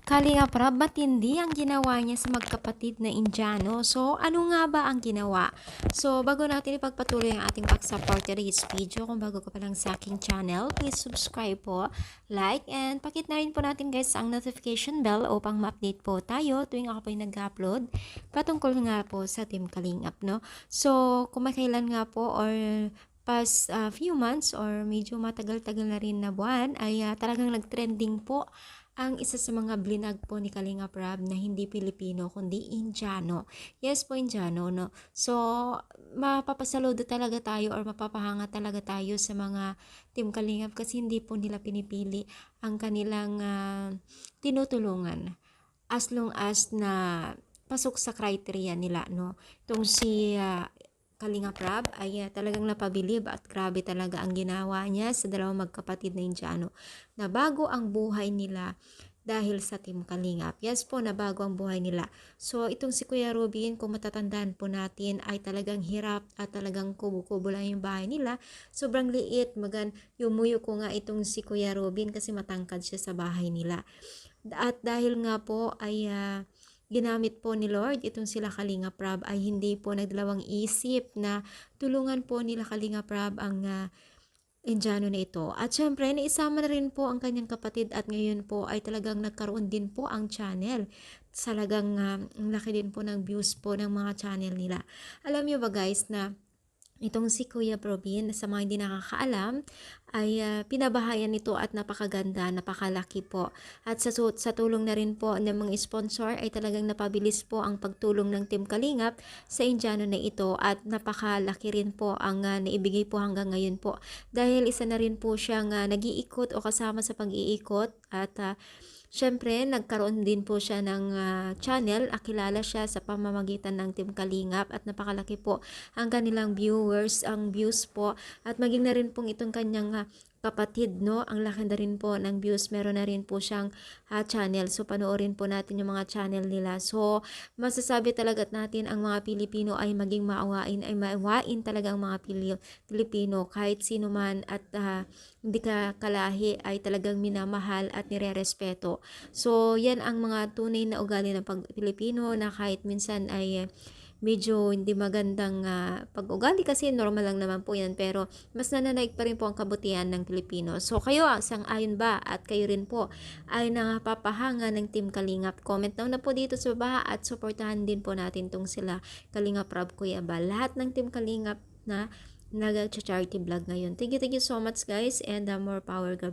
Kalinga Prab, matindi ang ginawa niya sa magkapatid na Indiano. So, ano nga ba ang ginawa? So, bago natin ipagpatuloy ang ating pag-support today's video, kung bago ka pa lang sa aking channel, please subscribe po, like, and pakit na rin po natin guys ang notification bell upang ma-update po tayo tuwing ako po yung nag-upload patungkol nga po sa Team Kalingap, no? So, kumakailan nga po or past few months or medyo matagal-tagal na rin na buwan ay talagang nag-trending po ang isa sa mga blinag po ni Kalinga Prab na hindi Pilipino kundi Indiano. Yes po, Indiano, no? So, mapapasaludo talaga tayo or mapapahanga talaga tayo sa mga Team Kalingap kasi hindi po nila pinipili ang kanilang tinutulungan as long as na pasok sa criteria nila, no? Itong si Kalinga Prab ay talagang napabilib at grabe talaga ang ginawa niya sa dalawang magkapatid na Indiano. Nabago ang buhay nila dahil sa Team Kalingap. Yes po, nabago ang buhay nila. So, itong si Kuya Robin, kung matatandaan po natin, ay talagang hirap at talagang kubo-kubo lang yung bahay nila. Sobrang liit, yumuyo ko nga itong si Kuya Robin kasi matangkad siya sa bahay nila. At dahil nga po ay ginamit po ni Lord itong sila Kalinga Prab ay hindi po nagdalawang isip na tulungan po nila Kalinga Prab ang Indiano na ito. At syempre, naisama na rin po ang kanyang kapatid at ngayon po ay talagang nagkaroon din po ang channel. Talagang ang laki din po ng views po ng mga channel nila. Alam niyo ba guys na itong si Kuya Robin, sa mga hindi nakakaalam, ay pinabahayan nito at napakaganda, napakalaki po. At sa tulong na rin po ng mga sponsor ay talagang napabilis po ang pagtulong ng Team Kalingap sa Indiano na ito at napakalaki rin po ang naibigay po hanggang ngayon po. Dahil isa na rin po siyang nag-iikot o kasama sa pag-iikot at syempre, nagkaroon din po siya ng channel. Kilala siya sa pamamagitan ng Team Kalingap at napakalaki po ang kanilang viewers, ang views po. At maging na rin pong itong kanyang kapatid, no? Ang laki na rin po ng views. Meron na rin po siyang channel. So, panoorin po natin yung mga channel nila. So, masasabi talaga natin ang mga Pilipino ay maging maawain talaga ang mga Pilipino kahit sino man at hindi ka kalahi ay talagang minamahal at nirerespeto. So, yan ang mga tunay na ugali ng Pilipino na kahit minsan ay medyo hindi magandang pag-ugali kasi normal lang naman po yan pero mas nananaig pa rin po ang kabutihan ng Pilipino. So, kayo sang-ayon ba at kayo rin po ay napapahanga ng Team Kalingap? Comment down na po dito sa baba at supportahan din po natin tong sila Kalingap Prab, Kuya Bal. Lahat ng Team Kalingap na nag-charity vlog ngayon. Thank you so much guys and more power God.